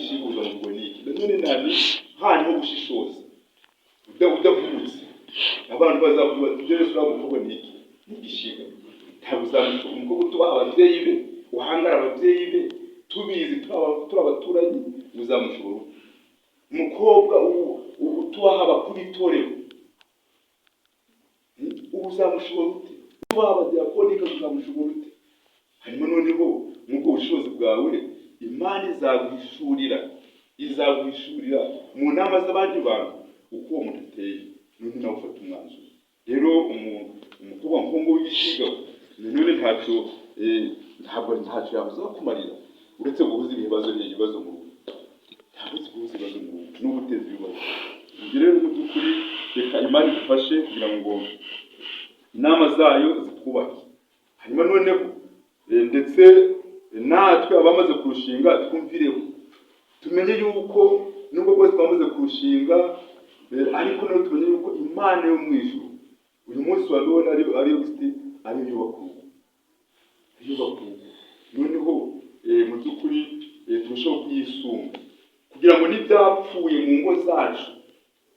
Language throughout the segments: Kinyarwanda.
igishibuza mu boniki none nani hani ho gushishoza udavutse abantu bazavuga ibyo Yesu aravuga niki nigishiga ntabuzamutse umukobwa tubaha ababyeyi be uhangara ababyeyi be tubizi turabaturanyi uzamushobora umukobwa utubaha abakubitorero uzamushobora ute tubaha abadiakonika uzamushobora ute hanyuma noneho nk'ubwo bushobozi bwawe Imana izaguhishurira mu nama z'abandi bantu uko uwo muntu ateye none nawe ufata umwanzuro rero umukobwa nk'uwo w'ishiga none ntabwo yabuza kumarira uretse guhuza ibibazo mu rugo ntabwo guhuza ibibazo mu rugo no guteza ibibazo ibyo rero mu by'ukuri reka Imana idufashe kugira ngo inama zayo zitwubake hanyuma noneho ndetse natwe abamaze kurushinga twumvireho tumenye yuko nubwo bwose twamaze kurushinga ariko nayo tumenye yuko Imana yo mu ijuru uyu munsi wa none ari yubaka noneho mu by'ukuri turushaho kuyisunga kugira ngo n'ibyapfuye mu ngo zacu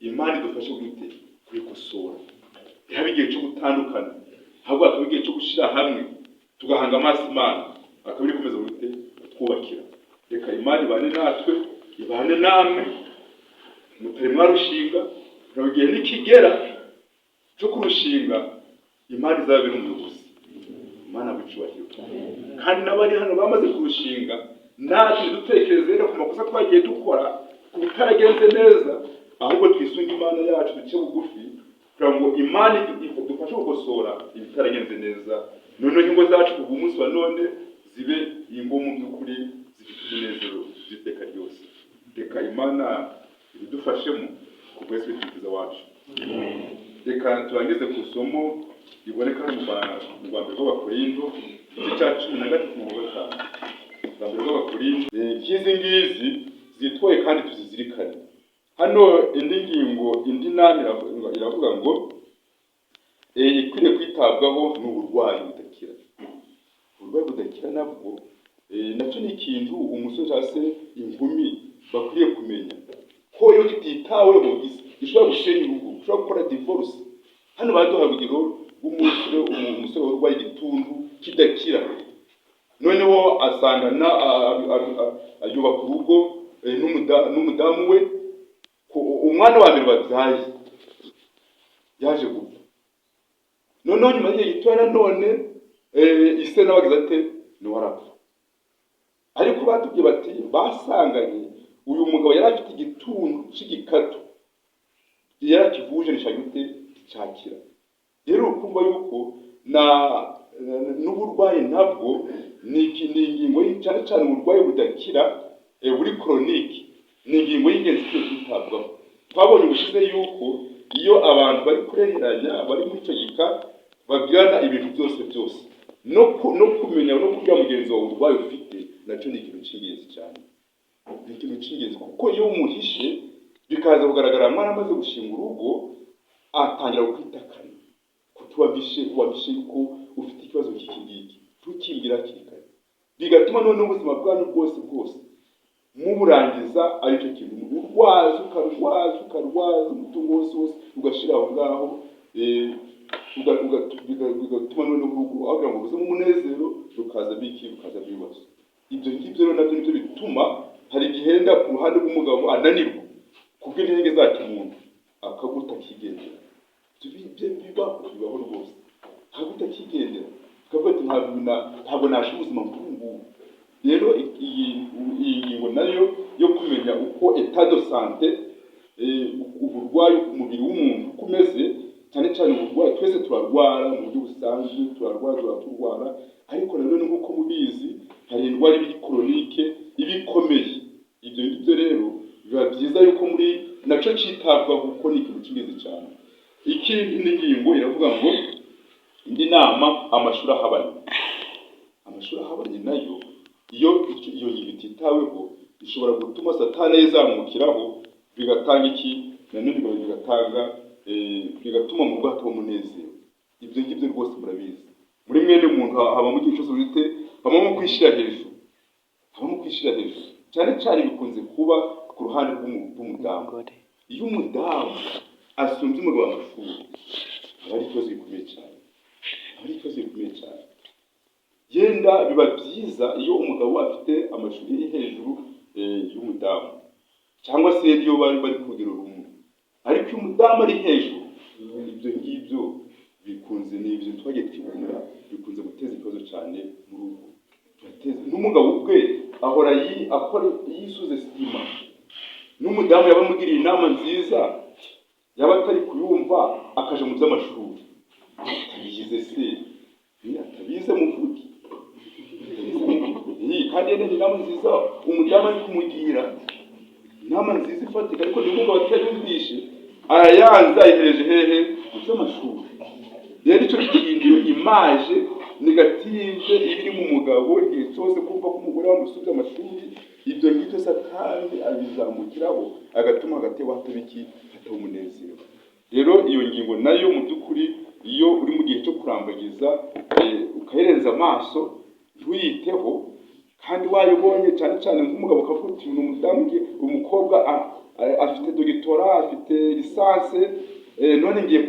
Imana idufashe kubikosora ihaba igihe cyo gutandukana ahubwo akaba igihe cyo gushyira hamwe tugahanga amaso Imana akaba iri komeza kutwubakira reka Imana ibane natwe ibane namwe mutari mwarushinga nawe igihe nikigera cyo kurushinga Imana izabera umuyobozi Imana bicubahiro kandi n'abari hano bamaze kurushinga natwe dutekereze ku makosa twagiye dukora ku bitaragenze neza ahubwo twisunga Imana yacu duce bugufi kugira ngo Imana idufashe gukosora ibitaragenze neza none ingo zacu kuva umunsi wa none zibe ingo mu by'ukuri zifite umunezero ziteka ryose reka Imana idufashemo ku bwese twifuza wacu reka turangize ku isomo riboneka mu Rwanda rw'Abakorinto igice cya 13:5 Rwanda rw'Abakorinto ngizi zitwaye kandi tuzizirikane hano indi nama iravuga ngo ikwiriye kwitabwaho n'uburwayi budakira uburwayi budakira nabwo nacyo ni ikintu umusore cyangwa se inkumi bakwiriye kumenya ko iyo kititaweho gishobora gusenya urugo gishobora gukora divorce hano baduha urugero umusore urwaye igituntu kidakira noneho asangana ayubaka urugo n'umudamu we umwana wa mbere babyaye yaje gupfa noneho nyuma y'igihe gitoya none ise n'abagize ate niwe arapfa ariko batubwiye bati basanganye uyu mugabo yari afite igituntu cy'igikatu yarakivuje nishagute cyakira rero ukumva yuko n'uburwayi ntabwo ni ingingo cyane cyane uburwayi budakira buri chronique ni ingingo y'ingenzi kwitabwaho twabonye ubushize yuko iyo abantu bari kurereranya bari muri icyo gika babwirana ibintu byose no kumenya no kubwira mugenzi wawe uburwayi ufite nacyo ni ikintu cy'ingenzi cyane ni ikintu cy'ingenzi kuko iyo umuhishe bikaza kugaragara mwana amaze gushinga urugo atangira kwitakana kutubabishe ko ufite ikibazo cy'ikigiki tukimbira kirikare bigatuma none ubuzima bwanyu bwose muburangiza ari cyo kintu urwaza ukarwaza umutungo wose ugashira aho ngaho bigatuma none urugo agira ngo uze mu munezero rukaza bibazo ibyo ngibyo rero nabyo nibyo bituma hari igihenda ku ruhande rw'umugabo ananirwa kubwo intege zacu umuntu akaguta kigendera bibaho rwose akaguta kigendera akavuga ati ntabwo nashe ubuzima bw'ubu rero iyi ngingo nayo yo kumenya uko état de santé uburwayi umubiri w'umuntu kumeze cyane cyane uburwayi twese turarwara mu buryo busanzwe turarwara ariko nanone nk'uko mubizi hari indwara ibi chronique ibikomeye ibyo rero biba byiza yuko muri nacyo cyitabwaho kuko ni ikintu cy'ingenzi cyane ikindi ngingo iravuga ngo indi nama amashuri ahabanye nayo iyo ngingo ititaweho ishobora gutuma satani yizamukiraho bigatanga bigatuma mu bwato umunezero ibyo ngibyo rwose murabizi muri mwene muntu haba mu gihe cyose urite habamo kwishyira hejuru cyane cyane bikunze kuba ku ruhande rw'umudamu. Iyo umudamu asumbye umugabo amashuri aba ari ikibazo gikomeye cyane, yenda biba byiza iyo umugabo afite amashuri ari hejuru y'umudamu, cyangwa se iyo bari ku rugero rumwe. Ariko iyo umudamu ari hejuru, ibyo ngibyo bikunze n'ibyo twagiye twibonera, bikunze guteza ikibazo cyane mu rugo. N'umugabo ubwe ahora akora yisuze sima, n'umudamu yaba amugiriye inama nziza yaba atari kuyumva akaja mu by'amashuri. Atabigize se atabize muvugi, kandi yene inama nziza umudamu ari kumugira, inama nziza ifatika, ariko n'umugabo atayumvishe arayanza ayihereje hehe mu by'amashuri. Rero icyo gihindiro imaje negative iri mu mugabo igihe cyose kumva ko umugore wamusubye amashuri, ibyo ngibyo Satani abizamukiraho agatuma agateba hatabiki hatamunezero. Rero iyo ngingo nayo mu by'ukuri iyo uri mu gihe cyo kurambagiza ukaherenza amaso ntuyiteho, kandi wayibonye cyane cyane nk'umugabo ukavuga uti uyu umudamu umukobwa afite dogitora, afite lisanse, none ngiye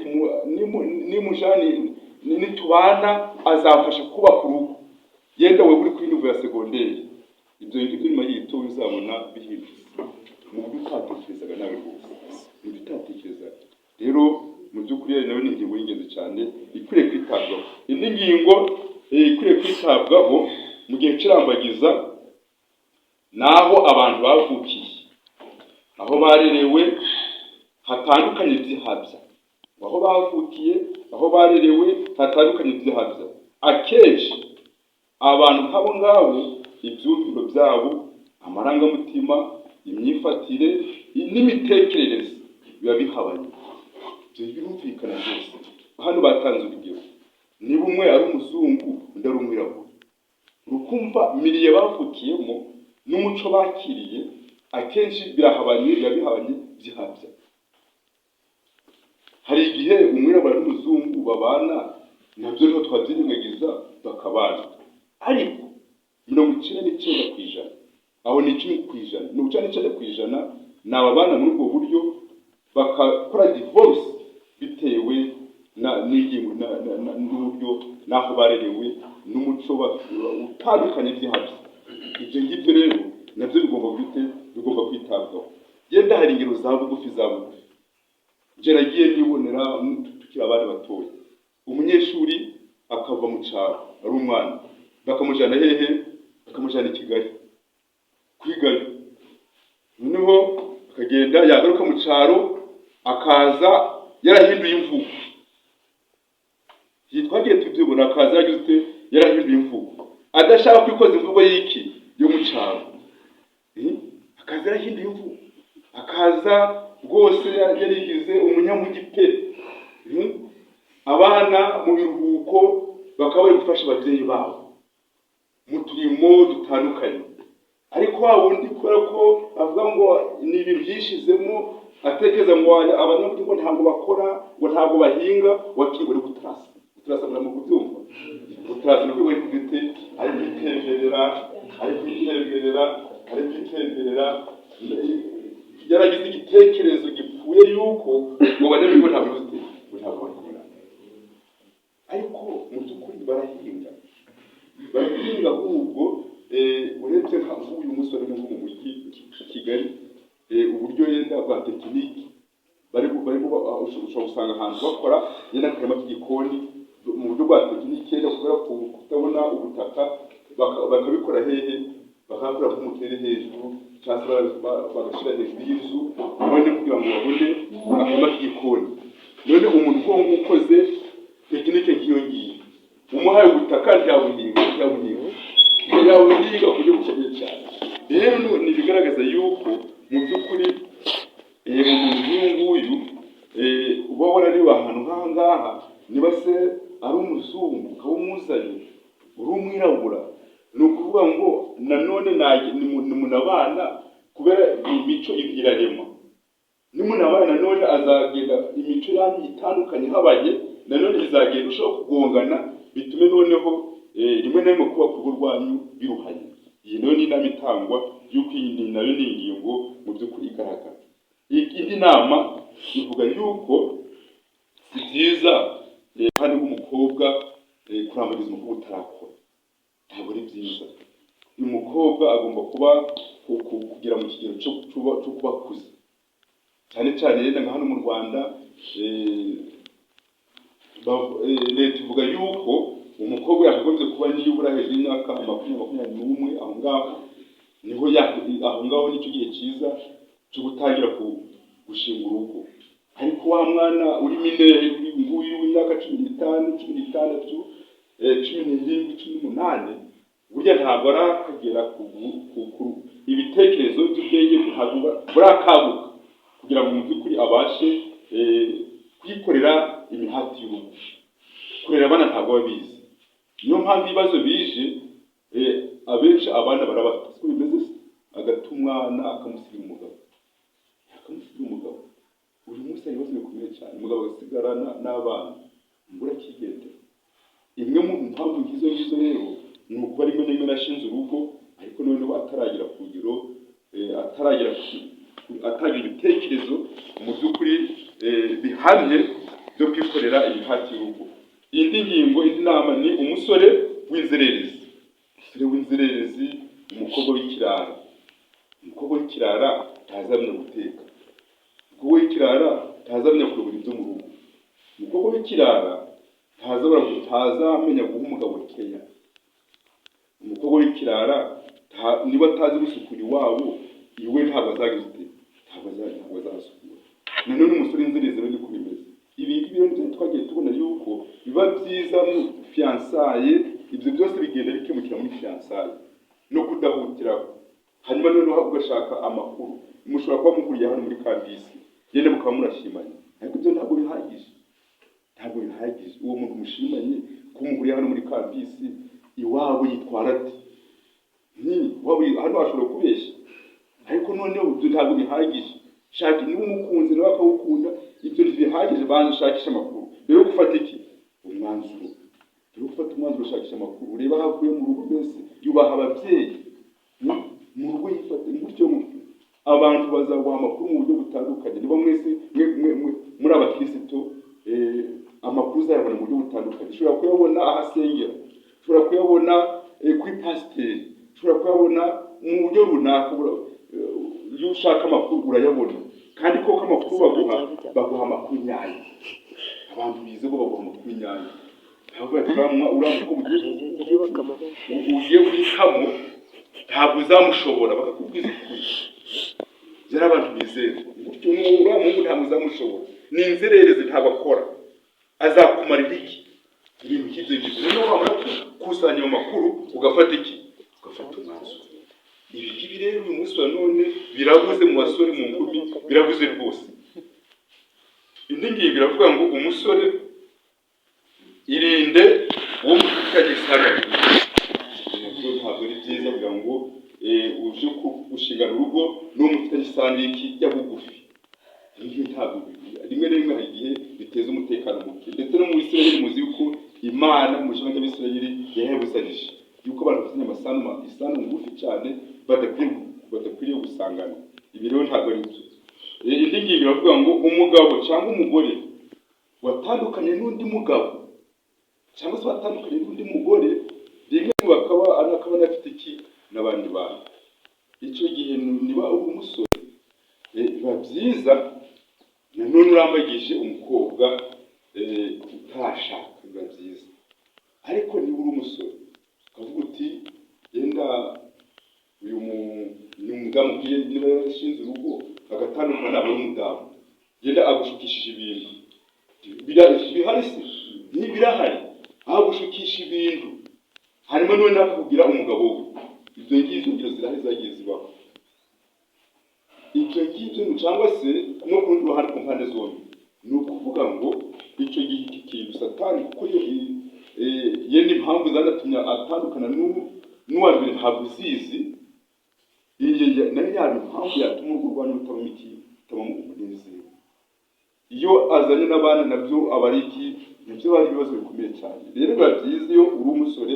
nimujani nitubana azafasha kubaka urugo, yenda we uri kuri nivo ya segonderi. Ibyo ngibyo nyuma y'ito uzabona bihindutse mu buryo utatekerezaga nawe rwose, mu buryo utatekerezaga. Rero mu by'ukuri nawe ni ingingo y'ingenzi cyane ikwiriye kwitabwaho. Indi ngingo ikwiriye kwitabwaho mu gihe cy'irambagiza naho abantu bavukiye, aho barerewe hatandukanye by'ihabya, aho bavukiye, aho barerewe hatandukanye by'ihabya. Akenshi abantu nk'abo ngabo ibyumviro byabo, amarangamutima, imyifatire n'imitekerereze biba bihabanye. Ibyo birumvikana rwose. Hano batanze urugero, niba umwe ari umuzungu undi ari umwirabura, urukumva miriye bavukiyemo n'umuco bakiriye akenshi birahabanye, biba bihabanye by'ihabya. Hari igihe umwirabura n'umuzungu babana, nabyo niho twabyirengagiza bakabana, ariko 99% aho ni 10%, 99% ni ababana muri ubwo buryo bakakora divorce bitewe n'uburyo n'aho barerewe n'umuco utandukanye by'ihabya. Ibyo ngibyo rero nabyo bigomba kwitabwaho. Yenda hari ingero za bugufi geragiye nibonera tukiri abana batoya, umunyeshuri akava mu cyaro ari umwana, bakamujana hehe, bakamujana i Kigali kwigayo, noneho akagenda yagaruka mu cyaro akaza yarahinduye imvugo. Twagiye tubyibona, akaza yagize yarahinduye imvugo, adashaka kwikoza imvugo y'iki yo mu cyaro, akaza yarahinduye imvugo, akaza rwose yarigize umunyamugipe. Abana mu biruhuko bakaba bari gufasha ababyeyi babo mu turimo dutandukanye, ariko wundi kubera ko avuga ngo ni ibintu byishizemo, atekereza ngo abanyamugipe ntabwo bakora, ngo ntabwo bahinga, wakiri bari gutrasa mu kubyumva. Gutrasa no kwibona kugite ari kwitegerera yaragize igitekerezo gipfuye yuko ngo banyamugipe ntabwo bahinga. Ariko mu by'ukuri barahinga ahubwo urebye nk'uyu musore nko mu mujyi Kigali, uburyo yenda bwa tekiniki ushobora gusanga ahantu bakora yenda akarima k'igikoni mu buryo bwa tekiniki, yenda kubera kutabona ubutaka bakabikora hehe, bakakora ku mutere hejuru cyangwa bagashyira hejuru y'inzu, none kugira ngo babone akarima k'igikoni. None umuntu ukoze tekinike nk'iyo ngiyo, umuhaye ubutaka ntiyabuhinga ku buryo bukomeye cyane. Rero ni bigaragaza yuko mu by'ukuri umuntu nk'uyu uba warariwe ahantu nk'aha ngaha, niba se ari umuzungu ukaba umuzanye uri umwirabura, ni ukuvuga ngo nanone nimunabana kubera imico irarema, nimunabana nanone azagenda imico yanyu itandukanye habaye, nanone izagenda ushobora kugongana, bitume noneho rimwe na rimwe kuba ku rwanyu biruhanye. iyi nayo ni inama itangwa y'uko iyi nayo ni ingingo mu by'ukuri igaragara. Indi nama ivuga yuko si byiza kandi nk'umukobwa kurambagiza umukobwa utarakora, ntabwo ari byiza. uyu mukobwa agomba kuba kugira mu kigero cyo kuba akuze, cyane cyane rero nka hano mu Rwanda leta ivuga yuko umukobwa yakagombye kuba nibura hejuru y'imyaka 21 aho ngaho niho aho ngaho nicyo gihe cyiza cyo gutangira gushinga urugo. Ariko wa mwana uri minere nguyu w'imyaka 15, 16, 17, 18 burya ntabwo arakagera ku ibitekerezo by'ubwenge ntabwo burakabuka kugira ngo mu by'ukuri abashe kwikorera imihati y'urugo. Kurera abana ntabwo babizi, niyo mpamvu ibibazo bije abenshi abana barabata siko bimeze, agata umwana akamusiga umugabo uyu munsi ibibazo bikomeye cyane, umugabo agasigara n'abana mbura kigendera. Imwe mu mpamvu ngizo rero ni ukuba rimwe na rimwe nashinze urugo ariko noneho ataragira ku rugero, ataragira ibitekerezo mu by'ukuri bihamye byo kwikorera imihati y'urugo. Indi ngingo, indi nama ni umusore w'inzererezi. Umukobwa w'ikirara. Umukobwa w'ikirara ntazamenya guteka, umukobwa w'ikirara ntazamenya kuyobora ibyo mu rugo, umukobwa w'ikirara ntazamenya guha umugabo keya, umukobwa w'ikirara niba atazi gusukura iwabo iwe ntabwo azasukura. Nanone umusore w'inzererezi rero niko bimeze. Ibi rero nibyo twagiye tubona yuko biba byiza mu fiansaye, ibyo byose bigenda bikemukira muri fiansaye no kudahutiraho. Hanyuma noneho ugashaka amakuru, mushobora kuba muguriye hano muri kabisi yenda mukaba murashimanye, ariko ibyo ntabwo bihagije. Uwo muntu mushimanye kumuguriye hano muri kabisi iwabo yitwara ati hano ashobora kubeshya, ariko noneho ibyo ntabwo bihagije. Shaka niba umukunzi nawe akawukunda, ibyo ntibihagije. Banshakisha amakuru rero gufata umwanzuro, ushakisha amakuru, ureba havuye mu rugo mbese yubaha ababyeyi mu rugo, yifate gutyo. Abantu bazaguha amakuru mu buryo butandukanye. Niba mwese muri abakristo amakuru uzayabona mu buryo butandukanye. Ushobora kuyabona ahasengera, ushobora kuyabona kuri pasiteri, ushobora kuyabona mu buryo runaka. Iyo ushaka amakuru urayabona, kandi koko amakuru baguha amakuru nyayo. Abantu bize ko baguha amakuru nyayo, ntabwo yatamwa urambuka ugiye urikamo ntabwo uzamushobora, bakakubwiza ukuri. Zera abantu bizera gutyo uramungu ntabwo uzamushobora. Ni inzererezi, ntabwo akora, azakumarira iki? Ibintu nk'ibyo ngibyo. Niyo wamara gukusanya amakuru ugafata umwanzuro. Ibi rero uyu munsi wa none birabuze mu basore, mu nkumi birabuze rwose. Indi ngingo iravuga ngo umusore irinde uwo mufitanye isano. Ntabwo ari byiza kugira ngo uje gushingana urugo n'uwo mufitanye isano ya bugufi. Ntabwo rimwe na rimwe hari igihe biteza umutekano muke, ndetse no mu Isirayeli muzi yuko Imana mu ijambo ry'Abisirayeli yahebusanyije yuko abantu bafitanye isano ngufi cyane badakwiriye gusangana. Ibi rero ntabwo ari byo. Indi ngingo iravuga ngo umugabo cyangwa umugore watandukanye n'undi mugabo cyangwa se watandukanye n'undi mugore, rimwe bakaba anafite n'abandi bantu. Icyo gihe niba uri umusore biba byiza nanone urambagije umukobwa utarashaka, biba byiza. Ariko niba uri umusore ukavuga uti yenda uyu mudamu niba yarashinze urugo agatandukana nawe w'umudamu, yenda agushukishije ibintu bihari se ntibirahari, agushukisha ibintu hanyuma none akakubwira umugabo we. Ibyo ngibyo zirahari zagiye zibaho. Ibyo ngibyo cyangwa se no ku rundi ruhande, ku mpande zombi, ni ukuvuga ngo icyo gihe iki kintu Satani kuko yenda impamvu zanatumye atandukana n'uwa mbere ntabwo uzizi, nayo yaba impamvu yatuma urugo rwanyu rutabamo umunezero. Iyo azanye n'abandi nabyo aba ari nabyo bari ibibazo bikomeye cyane. Rero biba byiza iyo uri umusore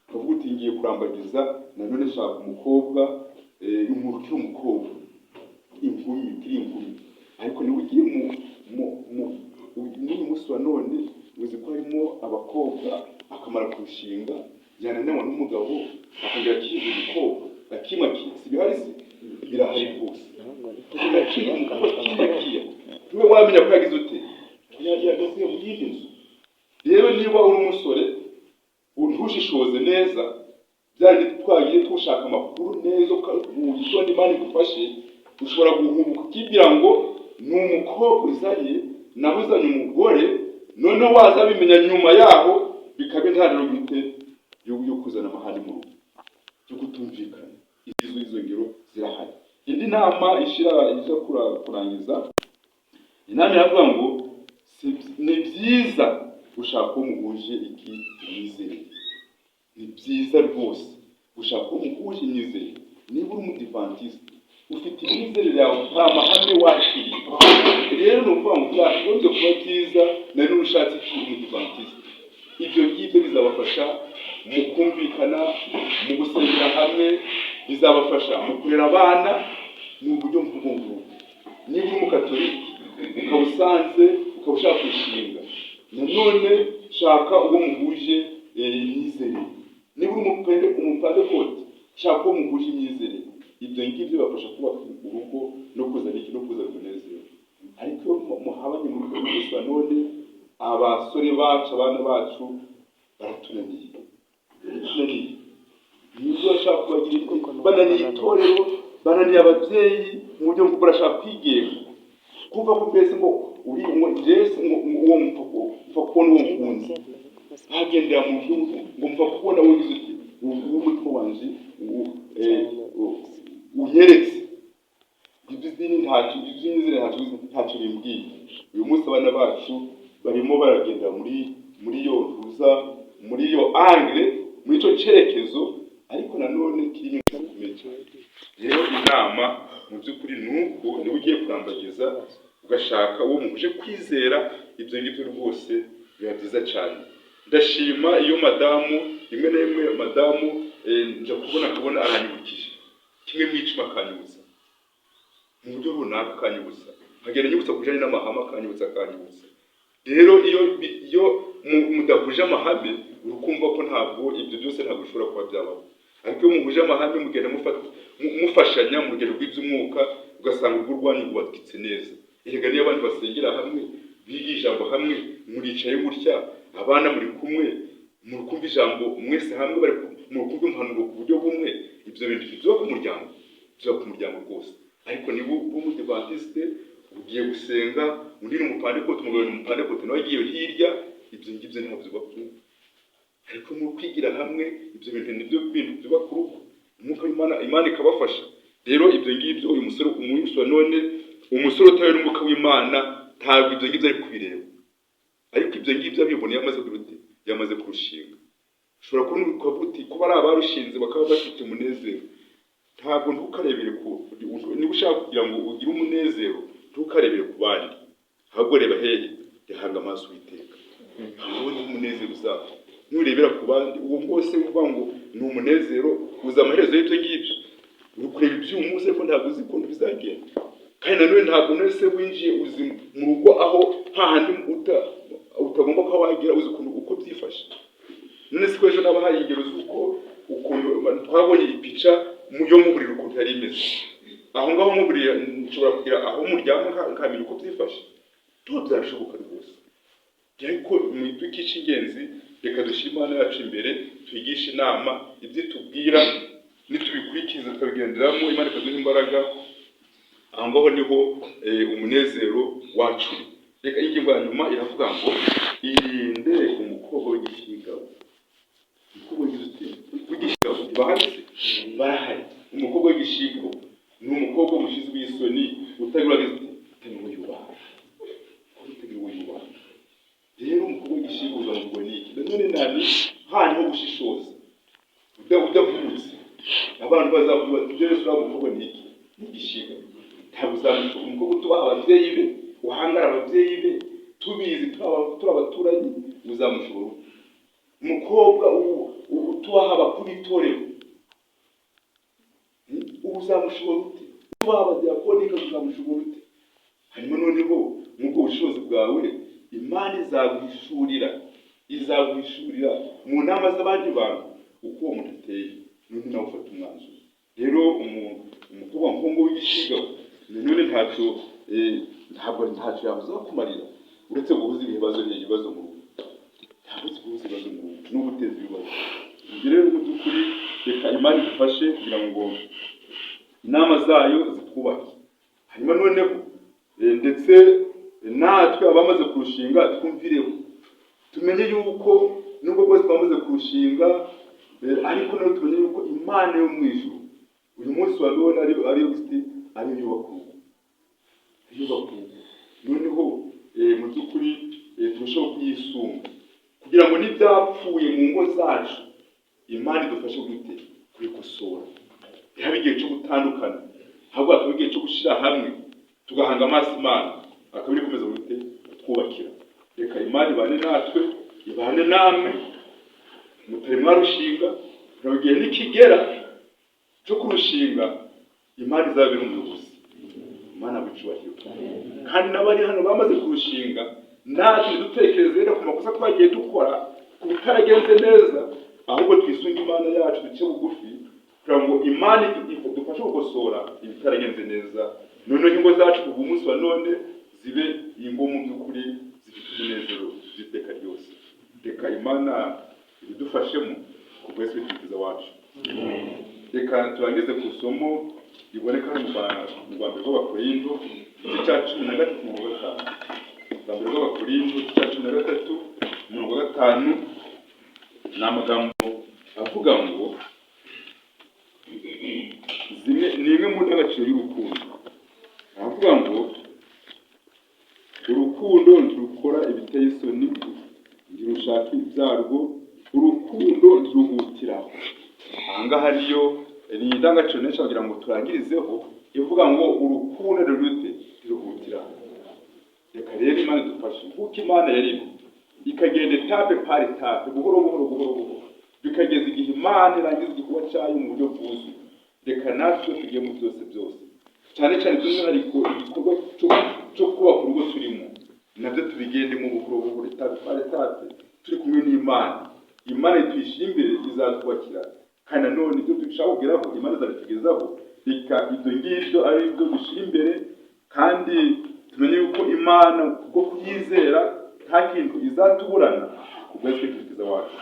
ukavuga uti ngiye kurambagiza nanone nshaka umukobwa umuntu ukiri umukobwa inkumi ukiri inkumi, ariko niba ugiye n'uyu munsi wa none uzi ko harimo abakobwa akamara kurushinga yananiranywa n'umugabo akongera akihiza umukobwa akimakiye, si bihari se? Birahari rwose. Akiri umukobwa akimakiye niwe wamenya ko yagize ute yagiye mu yindi nzu. Rero niba uri umusore ntushishoze neza byari twagiye tushaka amakuru neza mu gitondo Imana igufashe, ushobora guhubuka ukibwira ngo ni umukobwa uzanye nawe uzanye umugore, noneho waza bimenya nyuma yaho bikaba intandaro bwite yo kuzana amahane mu rugo, yo kutumvikana. Izo ngero zirahari. Indi nama iza kurangiza, inama iravuga ngo ni byiza gushaka uwo muhuje iki myizerere. Ni byiza rwose gushaka uwo muhuje imyizerere. Niba uri umudivantiste ufite imyizerere yawe nta mahame wakiriye, rero ni ukuvuga ngo byakunze kuba byiza na none ushatse iki umudivantiste. Ibyo ngibyo bizabafasha mu kumvikana, mu gusengera hamwe, bizabafasha mu kurera abana mu buryo bw'ubungubu. Niba uri umukatolika ukaba usanze ukaba ushaka kurushinga, nanone shaka uwo muhuje imyizerere. Niba uri umupantekote shaka uwo muhuje imyizerere. Ibyo ngibyo bibafasha kubaka urugo no kuzana iki no kuzana umunezero. Ariko iyo muhabanye mu rugo rwose wa none, abasore bacu abana bacu baratunaniye. Nizo bashaka kubagira bananiye itorero, bananiye ababyeyi mu buryo bwo barashaka kwigenga. Kuva ku mbese ngo uri Jesse uwo mfa kubona uwo mukunzi hagendera mu buryo ngo mfa kubona wowe uzi umutima wanje unyeretse ibizini ntacyo bimbwiye. Uyu munsi abana bacu barimo baragenda muri yo angle, muri cyo cyerekezo, ariko nanone kiri inyuma cyane. Rero inama mu by'ukuri nuko niba ugiye kurambagiza ugashaka uwo muhuje kwizera, ibyo ngibyo rwose biba byiza cyane. Ndashima iyo madamu rimwe na rimwe madamu nja kubona aranyibukije kimwe mwicima akanyibutsa mu buryo runaka, akanyibutsa nkagenda nyibutsa kujyanye n'amahame, akanyibutsa. Rero iyo mudahuje amahame urukumva ko ntabwo ibyo byose ntabwo bishobora kuba byabaho. Ariko iyo muhuje amahame mugenda mufashanya mu rugero rw'iby'umwuka, ugasanga urwo rwanyu rwatwitse neza. Erega niyo abantu basengera hamwe, biga ijambo hamwe, muricaye gutya, abana muri kumwe, murukumva ijambo mwese hamwe, bari murukumva impanuro ku buryo bumwe, ibyo bintu biba ku muryango rwose. Ariko niba umudivantiste ugiye gusenga, undi ni umupantekote, umugabo ni umupantekote nawe agiye hirya, ibyo ngibyo ntabwo byubaka urugo. Ariko mu kwigira hamwe, ibyo bintu nibyo bintu byubaka urugo, umwuka w'Imana Imana ikabafasha. Rero ibyo ngibyo uyu musore wa none, umusore utawe n'umwuka w'Imana ntabwo ibyo ngibyo ari kubireba. Ariko ibyo ngibyo abiboneye yamaze kurushinga. Ushobora kubona ukavuga kuba ari abarushinze bakaba bafite umunezero. Ntabwo ntukarebere niba ushaka kugira ngo ugire umunezero, ntukarebere ku bandi, ahubwo reba hehe, yahanga amaso Uwiteka, aho ni umunezero uzaba. Nurebera ku bandi uwo bwose uvuga ngo ni umunezero, uza amaherezo y'ibyo ngibyo. Uri kureba iby'umunsi ariko ntabwo uzi ukuntu bizagenda. Kandi nanone ntabwo nese winjiye uzi mu rugo aho hahandi utagomba kuba wagira, uzi uko byifashe. None se ko ejo nabahaye ingero z'uko ukuntu twabonye ipica yo mu buriri ukuntu yari imeze. Aho ngaho mu buriri nshobora kugira aho muryama nkamenya uko byifashe. Tuba byarashoboka rwose. Ariko mu iduka cy'ingenzi, reka dushyire Imana yacu imbere, twigishe inama, ibyo tubwira nitubikurikiza tukabigenderamo, Imana ikaduha imbaraga. Aho ngaho niho umunezero wacu. Reka ingingo ya nyuma iravuga ngo irinde umukobwa w'igishingabo. Umukobwa w'igishingabo barahari. Umukobwa w'igishingabo ni umukobwa mushize w'isoni, utagiragize uwo yubaha. Rero umukobwa w'igishingabo uzamubwo niki? Nanone nani hano gushishoza udavutse. Abantu bazavuga ibyo Yesu umukobwa niki? Igishingabo. Ntabwo uzamubwo umukobwa utubaha ababyeyi be, uhangara ababyeyi be, tubizi turi abaturanyi, uzamushobora. Umukobwa utubaha abakuru b'itorero uzamushobora ute? Utubaha abadiyakonika uzamushobora ute? hanyuma noneho nk'ubwo bushobozi bwawe Imana izaguhishurira mu nama z'abandi bantu uko uwo muntu ateye, none nawe ufata umwanzuro. Rero umukobwa nk'uwo w'igisiga none ntacyo yabuza kumarira uretse guhuza ibibazo mu rugo, yabuze guhuza ibibazo mu rugo no guteza ibibazo. Ibyo rero mu by'ukuri reka Imana idufashe kugira ngo inama zayo zitwubake, hanyuma noneho ndetse natwe abamaze kurushinga twumvireho, tumenye yuko nubwo bwose twamaze kurushinga ariko nawe tumenye yuko Imana yo mu ijuru uyu munsi wa none ariyo yubaka urugo. Noneho mu by'ukuri turushaho kuyisunga kugira ngo n'ibyapfuye mu ngo zacu Imana idufashe kubikosora. Haba igihe cyo gutandukana, ahubwo hakaba igihe cyo gushyira hamwe tugahanga amaso Imana, akaba iri gukomeza kutwubakira. Reka Imana ibane natwe, ibane namwe, mutari mwarushinga, kugira ngo igihe nikigera cyo kurushinga Imana izabere umuyobozi. Imana bicubahiro. Kandi n'abari hano bamaze kurushinga, natwe dutekereze ku makosa twagiye dukora, ku bitaragenze neza, ahubwo twisunge Imana yacu duce bugufi kugira ngo Imana idufashe gukosora ibitaragenze neza. Noneho ingo zacu kuva umunsi wa none zibe ingo mu by'ukuri zifite umunezero z'iteka ryose. Reka Imana idufashemo ku bwese w'Umukiza wacu. Reka turangize ku isomo riboneka mu Rwanda rw'Abakorinto igice cya 13 mu 5. Rwanda rw'Abakorinto igice cya 13 mu 5 ni amagambo avuga ngo ni imwe mu ndangagaciro y'urukundo. Avuga ngo urukundo ntirukora ibiteye isoni, ntirushaka ibyarwo, urukundo ntiruhutiraho. Ahangaha hariyo ni indangagaciro nshaka kugira ngo turangirizeho ivuga ngo urukundo ntiruhutiraho. Reka rero Imana idufashe kuko Imana yari ikagenda etape par etape buhoro bikageza igihe Imana irangiza igikorwa cyayo mu buryo bwuzuye. Reka natwe tugiye mu byose cyane by'umwihariko igikorwa cyo kubaka urugo turimo nabyo tubigendemo buhoro etape par etape turi kumwe n'Imana. Imana itwishyira imbere izatwubakira, kandi nanone ibyo dushaka kugeraho Imana izabitugezaho. Reka ibyo ngibyo ari byo dushyira imbere, kandi tumenye yuko Imana kubwo kuyizera nta kintu izatuburana ku bwese w'Umukiza wacu.